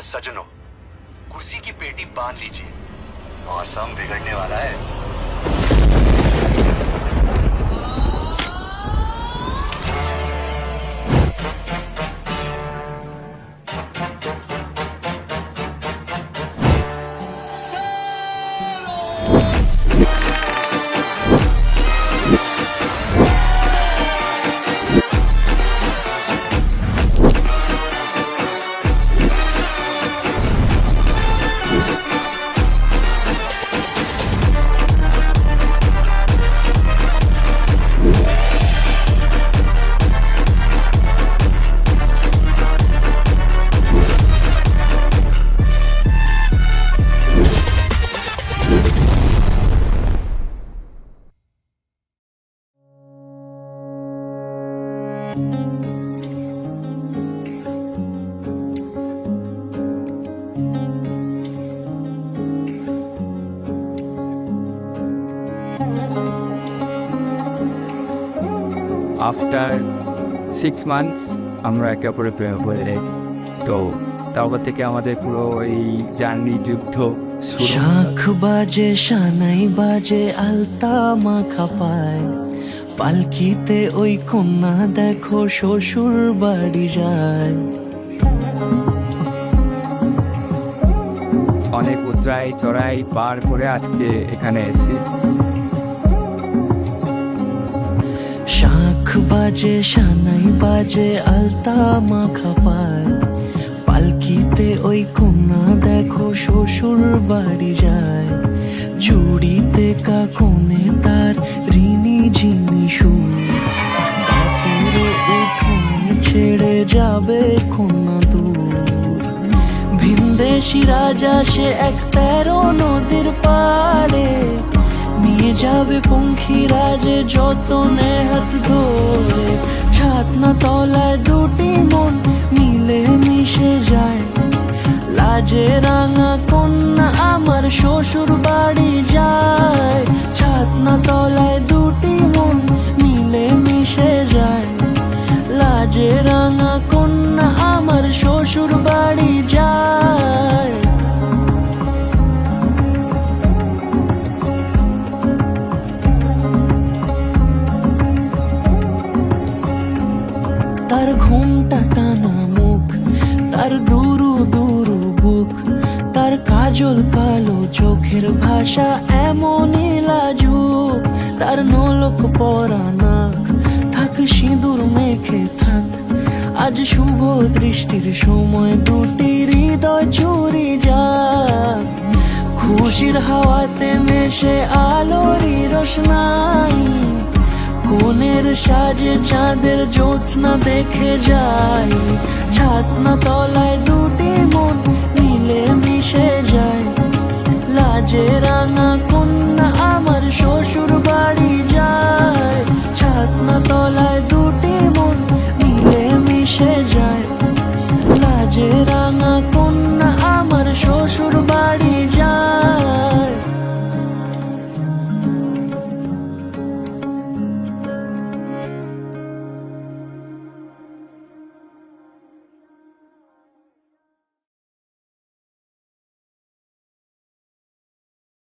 और सजनों, कुर्सी की पेटी बांध लीजिए, मौसम बिगड़ने वाला है। আফটার 6 মান্থস আমরা একে অপরের প্রেমে পড়ে যাই। তো তারপর থেকে আমাদের পুরো এই জার্নি যুদ্ধ শুরু। শাখ বাজে সানাই বাজে আলতা মাখা পায়, পালকিতে ওই কন্যা দেখো শ্বশুর বাড়ি যায়। অনেক উতরাই চড়াই পার করে আজকে এখানে এসেছি। শাখ বাজে সানাই বাজে আলতা মাখা পায়, পালকিতে ওই কন্যা দেখো শ্বশুর বাড়ি যায়। চুড়িতে কাকনে তার ঋণী ঝিনি সুর, বাপের উঠোন ছেড়ে যাবে কন্যা দূর। ভিনদেশি রাজা সে এক 13 নদীর পাড়ে, নিয়ে যাবে পঙ্খী রাজে যতনে হাত ধরে। ছাতনা তলায় দুটি মন মিলে মিশে যায়, লাজে রাঙা কন্যা আমার শ্বশুর বাড়ি যায়। ছাতনা তলায় দুটি মন মিলে মিশে যায়, লাজে রাঙা কন্যা আমার শ্বশুর বাড়ি যায়। তার ঘুমটা টানা মুখ, তার দুরু দুরু বুক, তার কাজল কালো চোখের ভাষা এমনই লাজুক। তার নলক পরা নাক, থাক সিঁদুর মেখে থাক, আজ শুভ দৃষ্টির সময় দুটি হৃদয় চুরি যাক। খুশির হাওয়াতে মেশে আলোরই রোশনাই, কোণের সাজে চাঁদের জ্যোৎস্না দেখে যায়। ছাতনা তলায় দুটি মন মিলে মিশে যায়, লাজে রাঙা